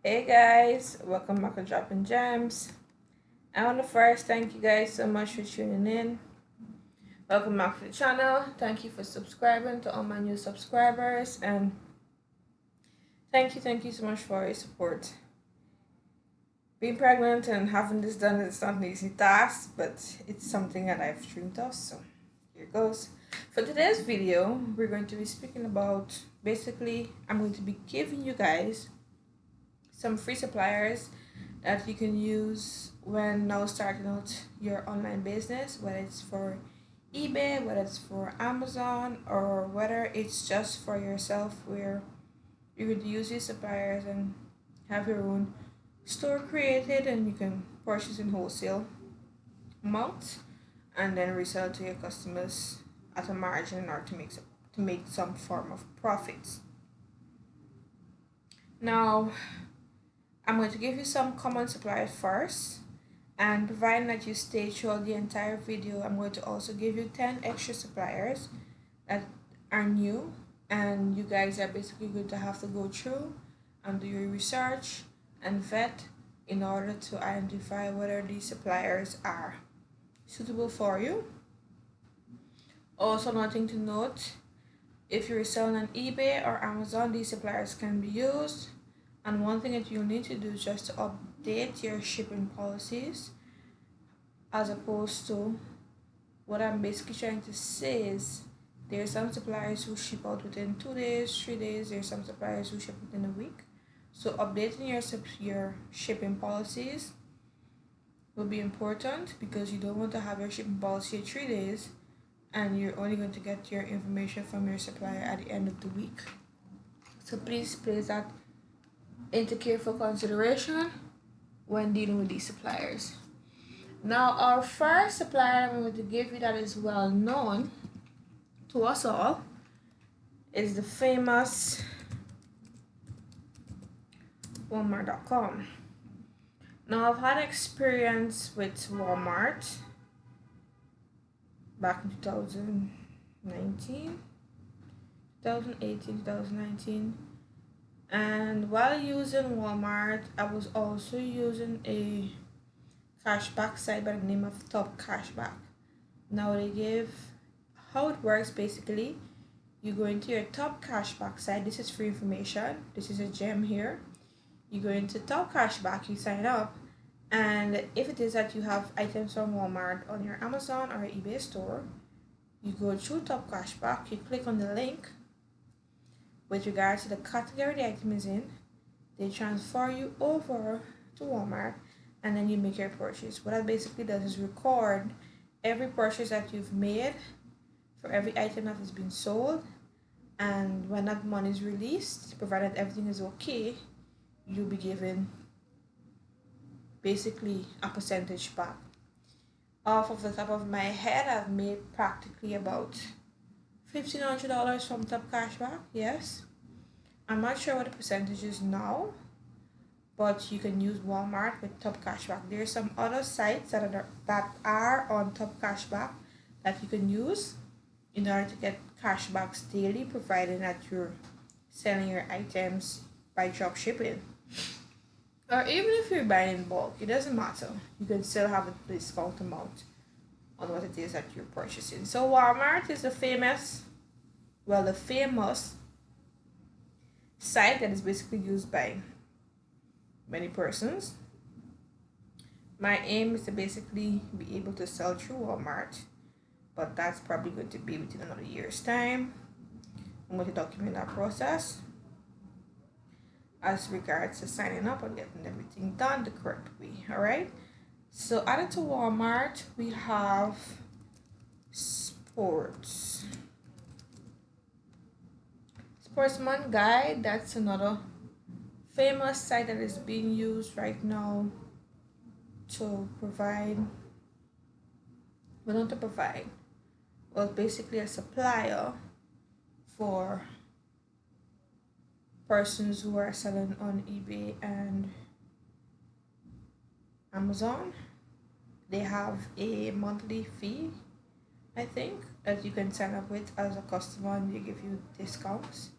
Hey guys, welcome back to Dropping Gems. I want to first thank you guys so much for tuning in. Welcome back to the channel. Thank you for subscribing to all my new subscribers, and thank you so much for your support. Being pregnant and having this done is not an easy task, but it's something that I've dreamed of, so here goes. For today's video, we're going to be speaking about I'm going to be giving you guys some free suppliers that you can use when now starting out your online business, whether it's for eBay, whether it's for Amazon, or whether it's just for yourself, where you could use these suppliers and have your own store created, and you can purchase in wholesale amount and then resell to your customers at a margin in order to make some form of profits. Now, I'm going to give you some common suppliers first, and providing that you stay throughout the entire video, I'm going to also give you 10 extra suppliers that are new, and you guys are basically going to have to go through and do your research and vet in order to identify whether these suppliers are suitable for you. Also, nothing to note, if you're selling on eBay or Amazon, these suppliers can be used. And one thing that you need to do is just to update your shipping policies, as opposed to what I'm basically trying to say is there are some suppliers who ship out within 2 days, 3 days. There are some suppliers who ship within a week. So updating your shipping policies will be important, because you don't want to have your shipping policy in 3 days and you're only going to get your information from your supplier at the end of the week. So please place that into careful consideration when dealing with these suppliers. Now, our first supplier I'm going to give you that is well known to us all is the famous Walmart.com. Now, I've had experience with Walmart back in 2019, 2018, 2019. And while using Walmart, I was also using a cashback site by the name of Top Cashback. Now how it works basically, you go into your Top Cashback site. This is free information. This is a gem here. You go into Top Cashback, you sign up, and if it is that you have items from Walmart on your Amazon or eBay store, you go through Top Cashback, you click on the link with regards to the category the item is in, they transfer you over to Walmart, and then you make your purchase. What that basically does is record every purchase that you've made for every item that has been sold, and when that money is released, provided everything is okay, you'll be given basically a percentage back. Off of the top of my head, I've made practically about $1,500 from Top Cashback. Yes, I'm not sure what the percentage is now, but you can use Walmart with Top Cashback. There's some other sites that are on Top Cashback that you can use in order to get cashbacks daily, provided that you're selling your items by drop shipping. Or even if you're buying in bulk, it doesn't matter. You can still have a discount amount on what it is that you're purchasing. So Walmart is the famous site that is basically used by many persons. My aim is to basically be able to sell through Walmart, but that's probably going to be within another year's time. I'm going to document that process as regards to signing up and getting everything done the correct way. All right, so added to Walmart, we have Sportsman Guide. That's another famous site that is being used right now to provide, well, not to provide, well, basically a supplier for persons who are selling on eBay and Amazon. They have a monthly fee, I think, that you can sign up with as a customer, and they give you discounts.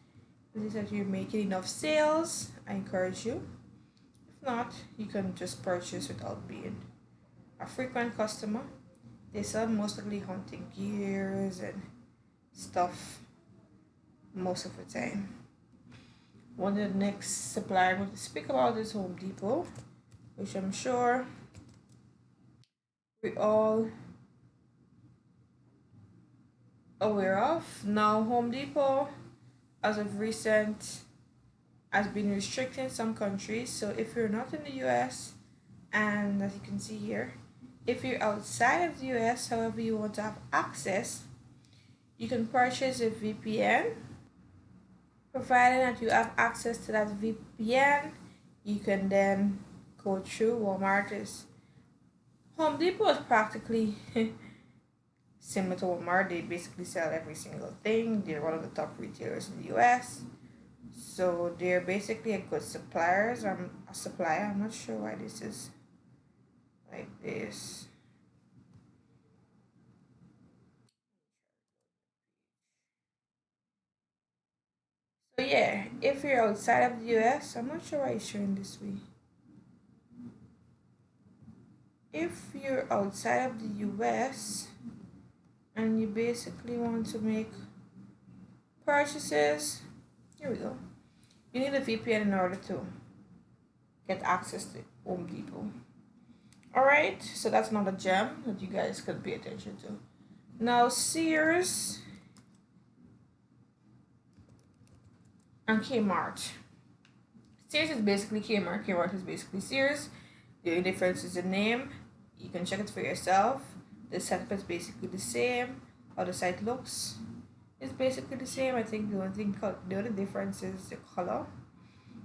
If it is that you're making enough sales, I encourage you not, you can just purchase without being a frequent customer. They sell mostly hunting gears and stuff most of the time. One of the next supplier I'm going to speak about is Home Depot, which I'm sure we all aware of. Now, Home Depot, as of recent, has been restricting some countries. So if you're not in the US, and as you can see here, if you're outside of the US, however you want to have access, you can purchase a VPN. Provided that you have access to that VPN, you can then go through Walmart. Home Depot is practically similar to Walmart. They basically sell every single thing. They're one of the top retailers in the US. So they're basically a good suppliers. I'm a supplier. I'm not sure why this is like this. So yeah, if you're outside of the US, I'm not sure why it's showing this way. If you're outside of the US and you basically want to make purchases, here we go. You need a VPN in order to get access to Home Depot. Alright, so that's another gem that you guys could pay attention to. Now, Sears and Kmart. Sears is basically Kmart. Kmart is basically Sears. The only difference is the name. You can check it for yourself. The setup is basically the same. How the site looks is basically the same. I think the only difference is the color.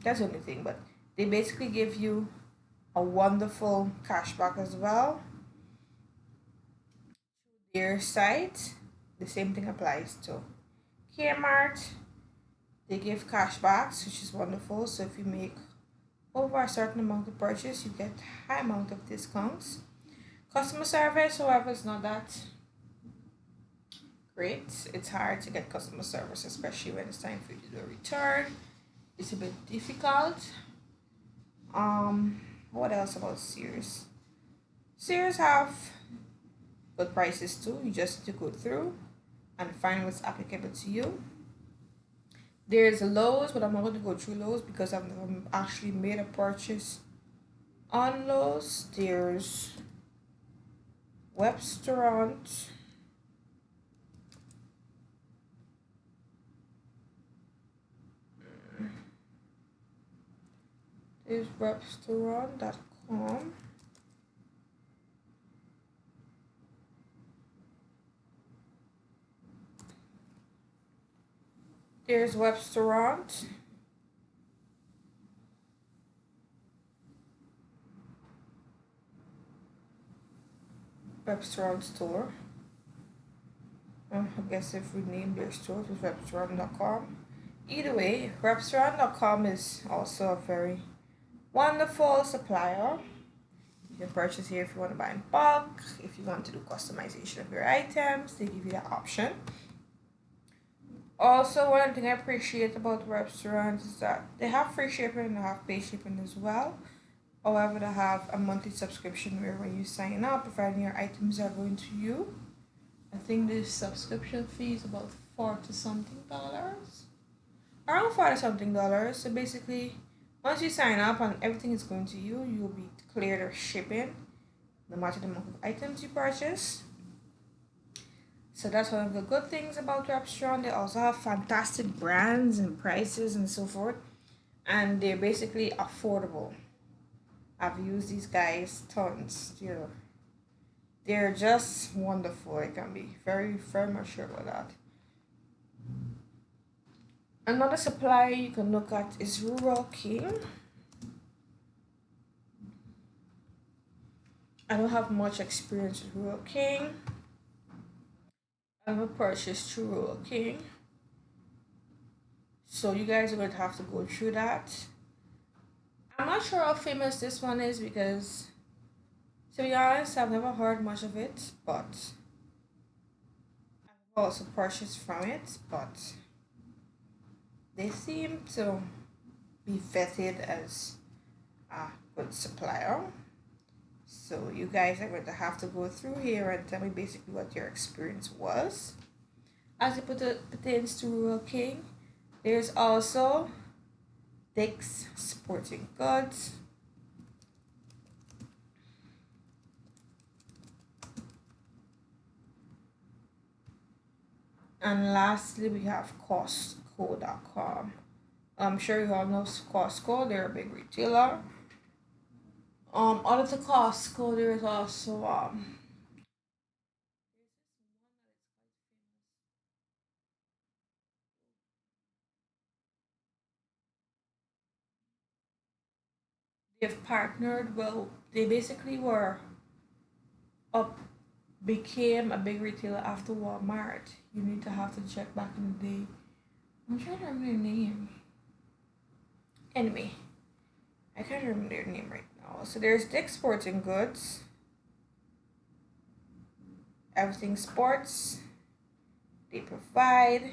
That's the only thing. But they basically give you a wonderful cashback as well. Their site, the same thing applies to Kmart. They give cashbacks, which is wonderful. So if you make over a certain amount of purchase, you get high amount of discounts. Customer service, however, is not that great. It's hard to get customer service, especially when it's time for you to do a return. It's a bit difficult. What else about Sears? Sears have good prices too. You just need to go through and find what's applicable to you. There's Lowe's, but I'm not going to go through Lowe's because I've never actually made a purchase on Lowe's. There's Webstaurant. There's Webstaurant.com. There's Webstaurant. Webstaurant store. I guess if we name their store with Webstaurant.com. Either way, Webstaurant.com is also a very wonderful supplier. You can purchase here if you want to buy in bulk. If you want to do customization of your items, they give you that option. Also, one thing I appreciate about Webstaurant is that they have free shipping and they have paid shipping as well. However, they have a monthly subscription where when you sign up, providing your items are going to you, I think the subscription fee is about $40 something. Around $40 something. So basically, once you sign up and everything is going to you, you'll be cleared of shipping, no matter the amount of items you purchase. So that's one of the good things about Dropshipping. They also have fantastic brands and prices and so forth, and they're basically affordable. I've used these guys tons. They're just wonderful. I can be very, very much sure about that. Another supplier you can look at is Rural King. I don't have much experience with Rural King. I have a purchase through Rural King. So you guys are going to have to go through that. I'm not sure how famous this one is because, to be honest, I've never heard much of it, but I've also purchased from it, but they seem to be vetted as a good supplier. So you guys are going to have to go through here and tell me basically what your experience was. As it pertains to Rural King, there's also Dick's Sporting Goods. And lastly, we have Costco.com. I'm sure you all know Costco, they're a big retailer. Other to Costco, there is also they've partnered. Well, they basically were up became a big retailer after Walmart. You need to have to check back in the day. I'm trying to remember their name. Anyway, I can't remember their name right now. So there's Dick's Sporting Goods, Everything Sports. They provide,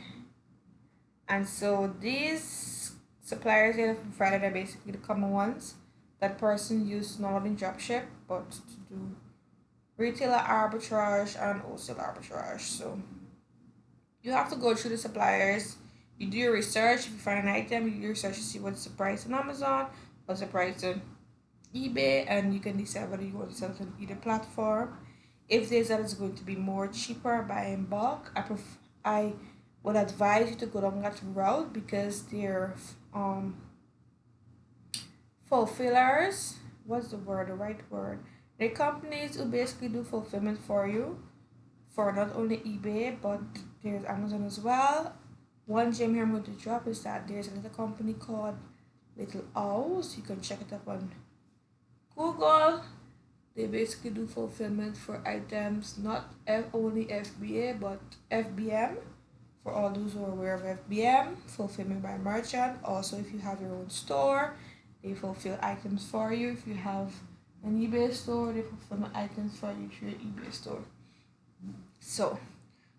and so these suppliers that have provided are basically the common ones that person use not only dropship but to do retailer arbitrage and wholesale arbitrage. So you have to go through the suppliers. You do your research. If you find an item, you do your research to see what's the price on Amazon, what's the price on eBay, and you can decide whether you want to sell it on either platform. If there's that it's going to be more cheaper by in bulk, I would advise you to go down that route because they're fulfillers. What's the word? The right word? They're companies who basically do fulfillment for you for not only eBay but there's Amazon as well. One gem here I'm going to drop is that there's another company called Little Owls. You can check it up on Google. They basically do fulfillment for items not only FBA but FBM. For all those who are aware of FBM, fulfillment by merchant. Also, if you have your own store, they fulfill items for you. If you have an eBay store, they fulfill items for you through your eBay store. So,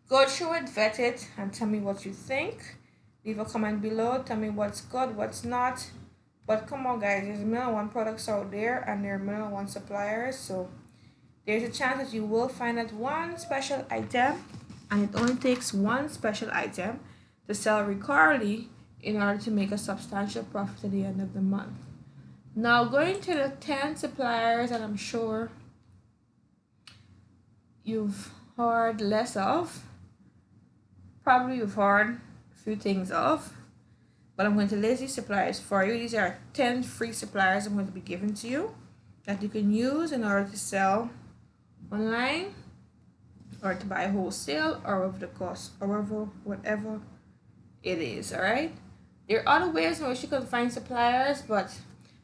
go through it, vet it, and tell me what you think. Leave a comment below. Tell me what's good, what's not. But come on, guys, there's a million and one products out there, and there are a million and one suppliers. So, there's a chance that you will find that one special item, and it only takes one special item to sell recurrently in order to make a substantial profit at the end of the month. Now, going to the 10 suppliers that I'm sure you've heard less of, probably you've heard a few things of, but I'm going to list these suppliers for you. These are 10 free suppliers I'm going to be giving to you that you can use in order to sell online or to buy wholesale or over the cost or over whatever it is. All right, there are other ways in which you can find suppliers, but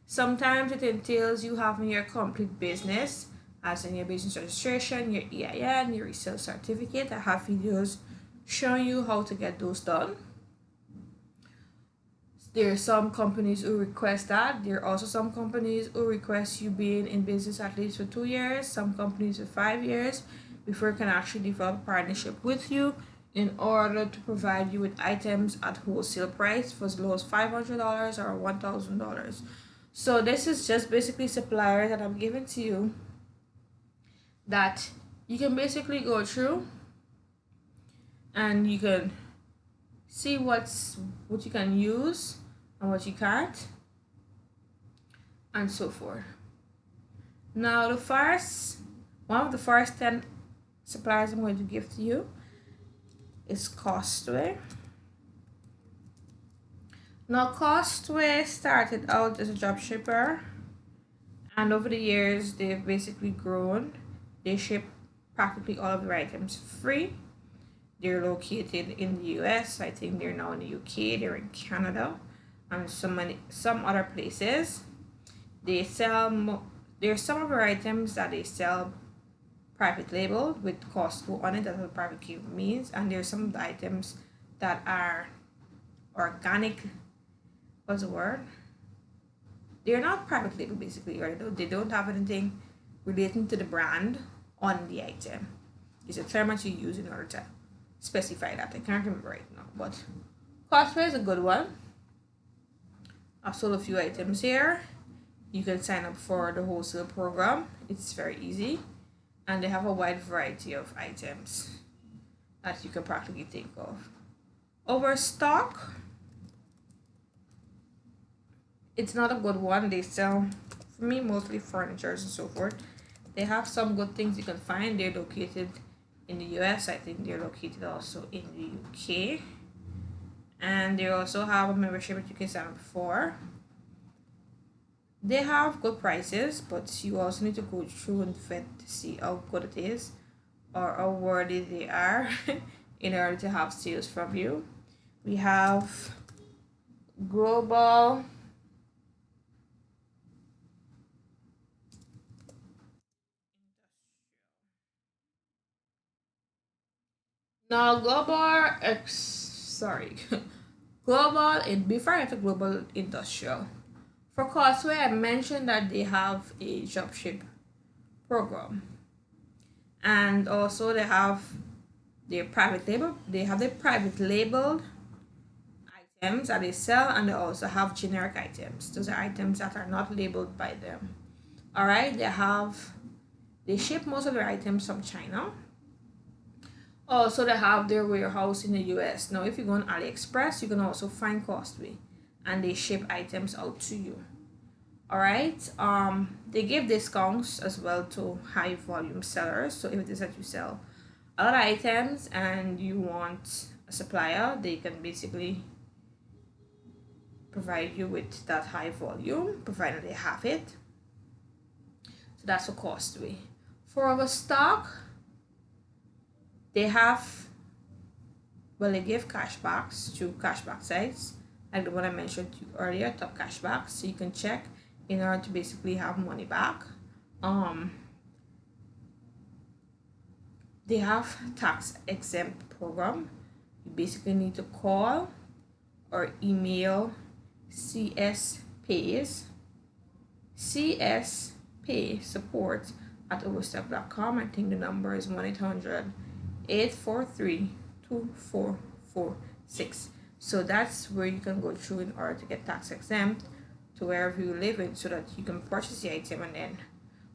sometimes it entails you having your complete business, as in your business registration, your EIN, your resale certificate. I have videos showing you how to get those done. There are some companies who request that. There are also some companies who request you being in business at least for 2 years, some companies for 5 years, before it can actually develop a partnership with you in order to provide you with items at wholesale price for as low as $500 or $1,000. So this is just basically suppliers that I'm giving to you that you can basically go through and you can see what you can use and what you can't, and so forth. Now one of the first 10 suppliers I'm going to give to you is Costco. Now Costco started out as a dropshipper, and over the years they've basically grown. They ship practically all of their items free. They're located in the US. I think they're now in the UK. They're in Canada and some other places. They sell there's some of their items that they sell private label with Costco on it. That's what private label means. And there's some of the items that are organic. What's the word? They're not private label basically, right? They don't have anything relating to the brand on the item. It's a term that you use in order to specify that. I can't remember right now, but Costco is a good one. I've sold a few items here. you can sign up for the wholesale program. It's very easy, and they have a wide variety of items that you can practically think of. Overstock, it's not a good one. They sell, for me, mostly furniture and so forth. They have some good things you can find. They're located in the US. I think they're located also in the UK. And they also have a membership that you can sign up for. They have good prices, but you also need to go through and vet to see how good it is or how worthy they are in order to have sales from you. We have global. Now, global, and before I get to global industrial, for Costco, I mentioned that they have a dropship program, and also they have their private label. They have their private labeled items that they sell, and they also have generic items. Those are items that are not labeled by them. All right, they ship most of their items from China. Also, they have their warehouse in the US. Now, if you go on AliExpress, you can also find Costway, and they ship items out to you. All right. They give discounts as well to high volume sellers. So if it is that you sell a lot of items and you want a supplier, they can basically provide you with that high volume, provided they have it. So that's for Costway. For Overstock, they have, well, they give cashbacks to cashback sites, like the one I mentioned to you earlier, top cashbacks. So you can check in order to basically have money back. They have tax exempt program. You basically need to call or email CSPay support at overstock.com. I think the number is 1-800-843-2446. So that's where you can go through in order to get tax exempt to wherever you live in, so that you can purchase the item, and then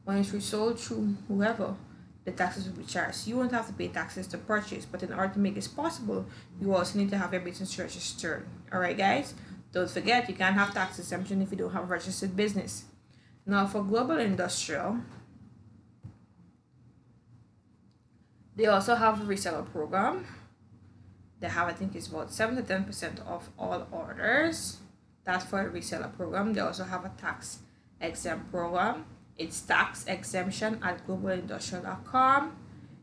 when it's resold through whoever, the taxes will be charged. You won't have to pay taxes to purchase, but in order to make this possible, you also need to have your business registered. All right, guys? Don't forget, you can't have tax exemption if you don't have a registered business. Now, for global industrial, they also have a reseller program. They have, I think it's about 7 to 10% off all orders. That's for a reseller program. They also have a tax exempt program. It's tax exemption at globalindustrial.com.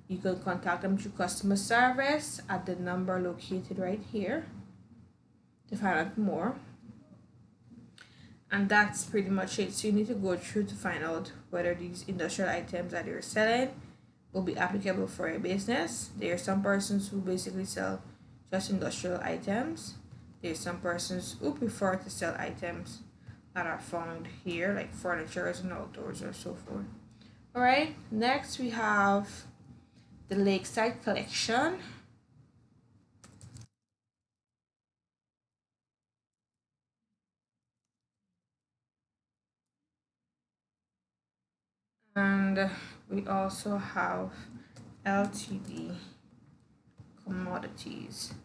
You can contact them through customer service at the number located right here to find out more. And that's pretty much it. So you need to go through to find out whether these industrial items that you're selling will be applicable for your business. There are some persons who basically sell just industrial items. There's some persons who prefer to sell items that are found here, like furniture and outdoors or so forth. All right, next we have the Lakeside collection. And we also have LTD Commodities.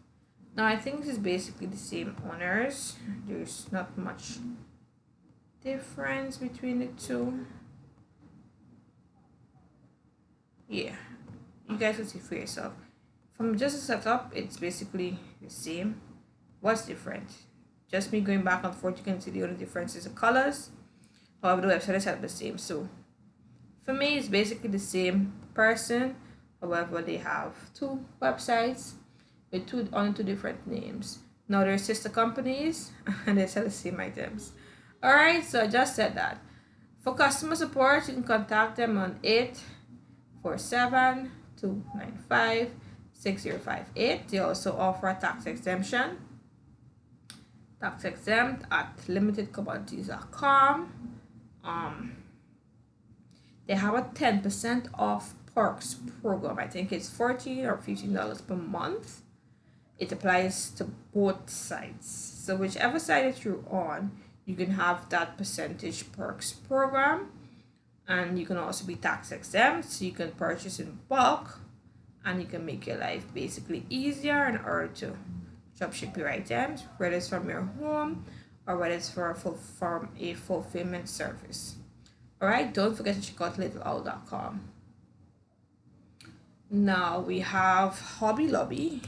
Now, I think this is basically the same owners. There's not much difference between the two. Yeah, you guys can see for yourself. From just a setup, it's basically the same. What's different? Just me going back and forth, you can see the only difference is the colors. However, the website is set the same. So for me, it's basically the same person. However, they have two websites with only two different names. Now they're sister companies and they sell the same items. Alright, so I just said that. For customer support, you can contact them on 847-295-6058. They also offer a tax exemption. Tax exempt at limitedcommodities.com. They have a 10% off perks program. I think it's $14 or $15 per month. It applies to both sites. So whichever side that you're on, You can have that percentage perks program, and you can also be tax exempt, so you can purchase in bulk, and you can make your life basically easier in order to drop ship your items, whether it's from your home or whether it's from a fulfillment service. All right, don't forget to check out little.com. Now we have Hobby Lobby.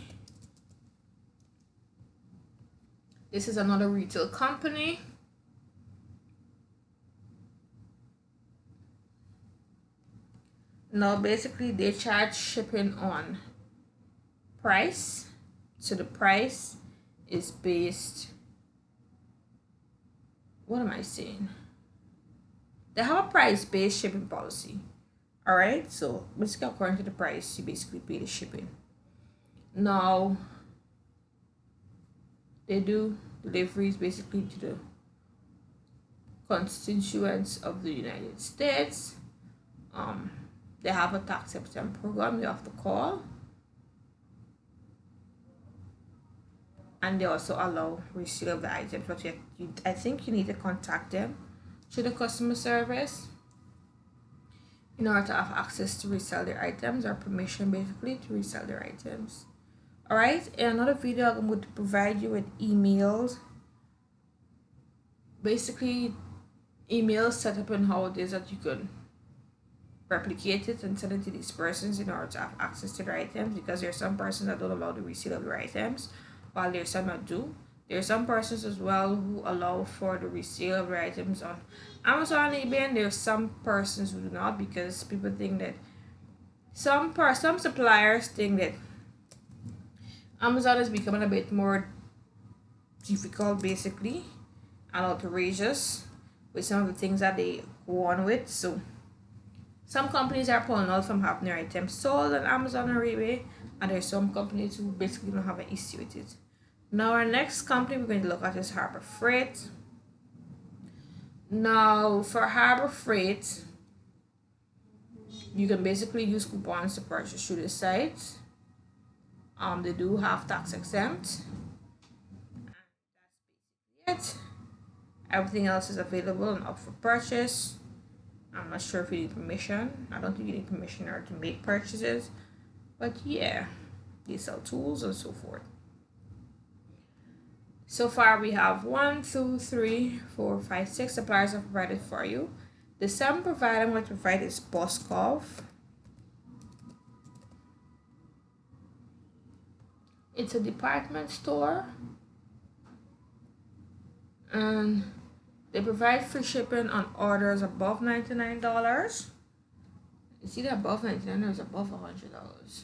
This is another retail company. Now basically they charge shipping on price. So the price is based, what am I saying? They have a price-based shipping policy. All right, so basically according to the price, you basically pay the shipping. Now they do deliveries basically to the constituents of the United States. They have a tax exempt program you have to call, and they also allow receipt of the items, but I think you need to contact them through the customer service in order to have access to resell their items, or permission basically to resell their items. All right, in another video I'm going to provide you with emails, basically email setup and how it is that you can replicate it and send it to these persons in order to have access to their items, because there are some persons that don't allow the resale of their items, while there are some that do. There are some persons as well who allow for the resale of their items on Amazon and eBay, and there are some persons who do not, because people think that some suppliers think that Amazon is becoming a bit more difficult basically and outrageous with some of the things that they go on with. So some companies are pulling out from having their items sold on Amazon or eBay, and there's some companies who basically don't have an issue with it. Now our next company we're going to look at is Harbor Freight. Now for Harbor Freight, you can basically use coupons to purchase through the site. They do have tax exempt. And that's basically it. Everything else is available and up for purchase. I'm not sure if you need permission. I don't think you need permission in order to make purchases, but yeah, they sell tools and so forth. So far we have 1, 2, 3, 4, 5, 6 suppliers I've provided for you. The 7th provider I'm going to provide is BOSSCO. It's a department store, and they provide free shipping on orders above $99. It's either above $99 or it's above $100.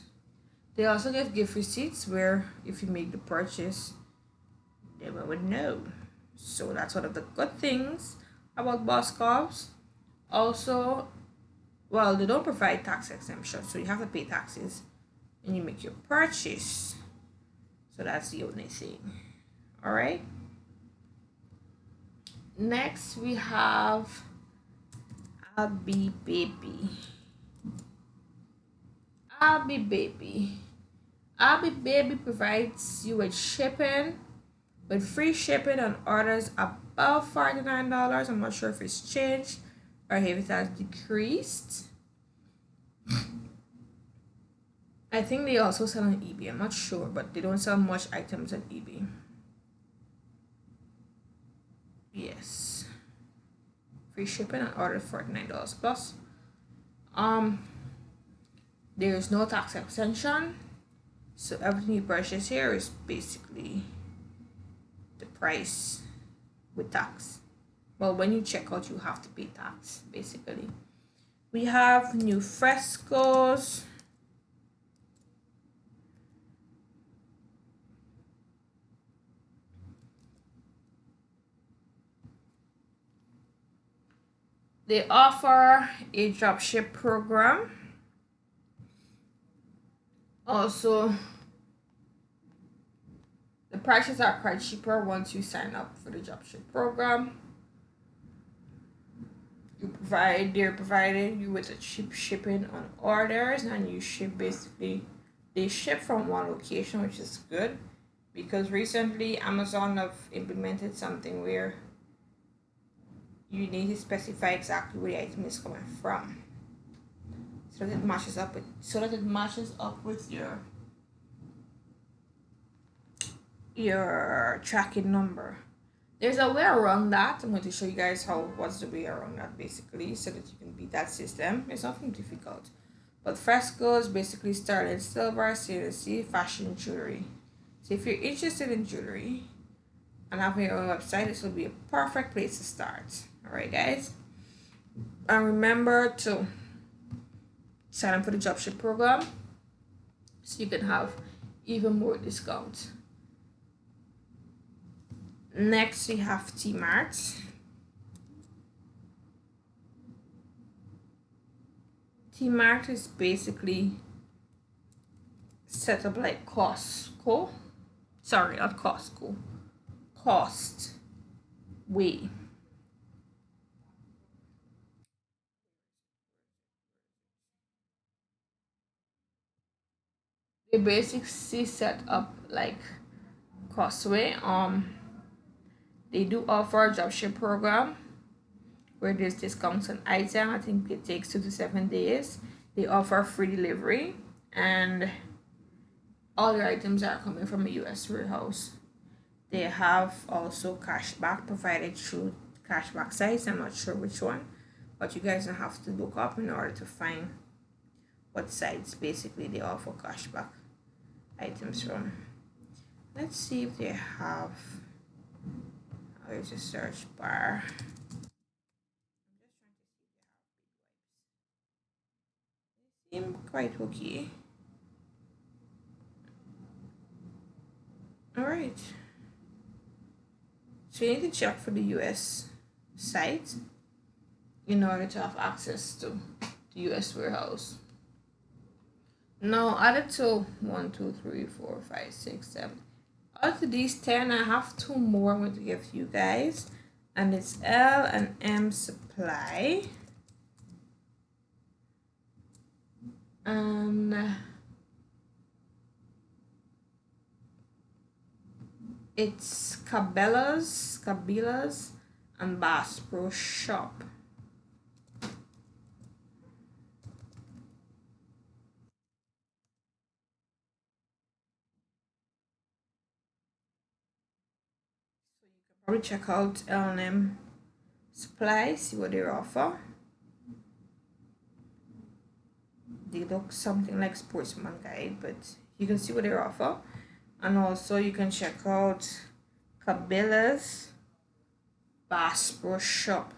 They also give gift receipts where if you make the purchase, they would know. So that's one of the good things about BOSSCO. Also, well, they don't provide tax exemption, so you have to pay taxes when you make your purchase. So that's the only thing. All right. Next we have Abby Baby. Abby Baby. Abby Baby provides you with shipping, with free shipping on orders above $49. I'm not sure if it's changed or if it has decreased. I think they also sell on eBay. I'm not sure, but they don't sell much items on eBay. Yes. Free shipping on order $49 plus. There's no tax exemption, so everything you purchase here is basically the price with tax. Well, when you check out, you have to pay tax basically. We have new Frescos. They offer a dropship program. Also, the prices are quite cheaper once you sign up for the dropship program. They're providing you with a cheap shipping on orders, and you ship basically, they ship from one location, which is good, because recently Amazon have implemented something where you need to specify exactly where the item is coming from, so that it matches up with your tracking number. There's a way around that. I'm going to show you guys what's the way around that basically, so that you can beat that system. It's nothing difficult. But Frescos basically sterling silver, stainless steel, fashion jewelry. So if you're interested in jewelry and having your own website, this will be a perfect place to start. Alright guys. And remember to sign up for the dropship program so you can have even more discounts. Next we have TeamArt. TeamArt is basically set up like Costco. Sorry, not Costco. Costway. They basically set up like Costway. They do offer a dropship program where there's discounts on item. I think it takes 2 to 7 days. They offer free delivery, and all their items are coming from a US warehouse. They have also cashback provided through cashback sites. I'm not sure which one, but you guys don't have to look up in order to find what sites basically they offer cashback items from. Let's see if they have. There's a search bar. They seem quite okay. Alright. So you need to check for the US site in order to have access to the US warehouse. Now added to 1, 2, 3, 4, 5, 6, 7. Out of these 10, I have 2 more I'm going to give you guys, and it's L&M Supply, and it's Cabela's and Bass Pro Shop. Probably check out L&M Supply, see what they offer. They look something like Sportsman guide, but you can see what they offer. And also you can check out Cabela's Bass Pro Shop.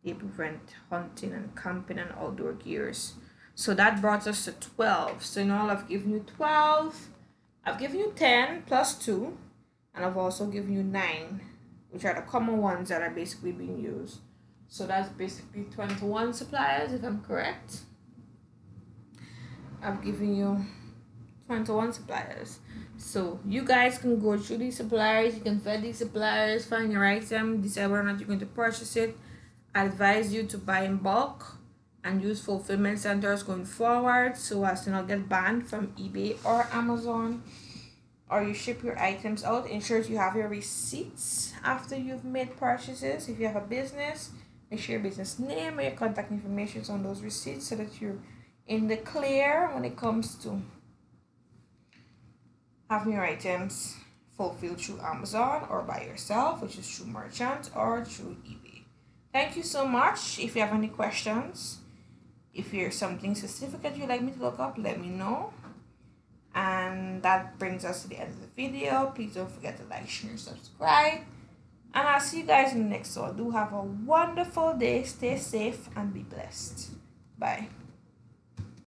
They prevent hunting and camping and outdoor gears. So that brought us to 12. So now I've given you 12. I've given you 10 plus 2. And I've also given you 9, which are the common ones that are basically being used. So that's basically 21 suppliers, if I'm correct. I've given you 21 suppliers. So you guys can go through these suppliers. You can vet these suppliers, find your item, decide whether or not you're going to purchase it. I advise you to buy in bulk and use fulfillment centers going forward so as to not get banned from eBay or Amazon. Or you ship your items out. Ensure you have your receipts after you've made purchases. If you have a business, make sure your business name or your contact information is on those receipts so that you're in the clear when it comes to having your items fulfilled through Amazon or by yourself, which is through merchant or through eBay. Thank you so much. If you have any questions, if there's something specific that you'd like me to look up, let me know. And that brings us to the end of the video. Please don't forget to like, share, subscribe. And I'll see you guys in the next one. Do have a wonderful day. Stay safe and be blessed. Bye.